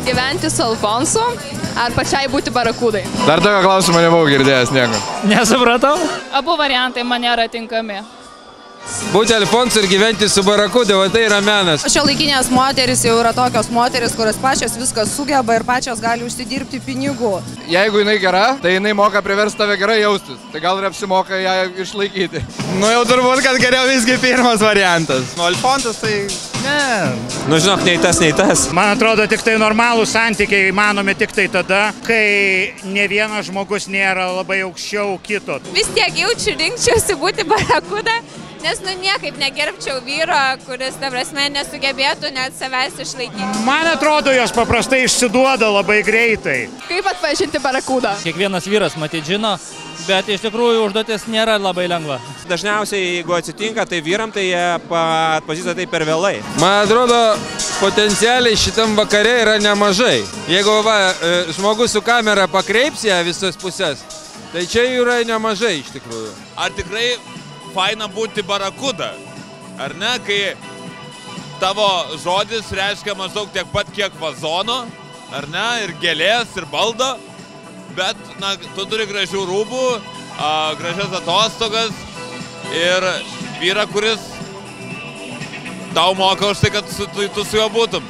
Gyventi su Alfonsu ar pačiai būti barakudai? Dar tokio klausimo nebuvau girdėjęs nieko. Nesupratau. Abu variantai man nėra tinkami. Būti Alfonsu ir gyventi su barakuda, o tai yra menas. Šiuolaikinės moteris jau yra tokios moteris, kurios pačios viską sugeba ir pačios gali užsidirbti pinigų. Jeigu jinai gera, tai jinai moka priversti tave gerai jaustis. Tai gal ir apsimoka ją išlaikyti. Nu jau turbūt, kad geriau visgi pirmas variantas. Nu Alfonsas tai... Ne. Nu žinok, nei tas. Man atrodo, tik tai normalūs santykiai įmanomi tik tai tada, kai ne vienas žmogus nėra labai aukščiau kito. Vis tiek jaučiu rinkčiausi būti barakuda, nes niekaip negerbčiau vyro, kuris, ta prasme, nesugebėtų net savęs išlaikyti. Man atrodo, jos paprastai išsiduoda labai greitai. Kaip atpažinti barakudą? Kiekvienas vyras matyt žino, bet iš tikrųjų užduotis nėra labai lengva. Dažniausiai, jeigu atsitinka, tai vyram, tai jie atpažįsta tai per vėlai. Man atrodo, potencialiai šitam vakare yra nemažai. Jeigu žmogus su kamera pakreips ją visas pusės, tai čia yra nemažai iš tikrųjų. Ar tikrai faina būti barakuda, ar ne, kai tavo žodis reiškia maždaug tiek pat kiek vazono, ar ne, ir gėlės, ir baldo, bet, na, tu turi gražių rūbų, gražias atostogas ir vyrą, kuris tau moka už tai, kad tu su juo būtum.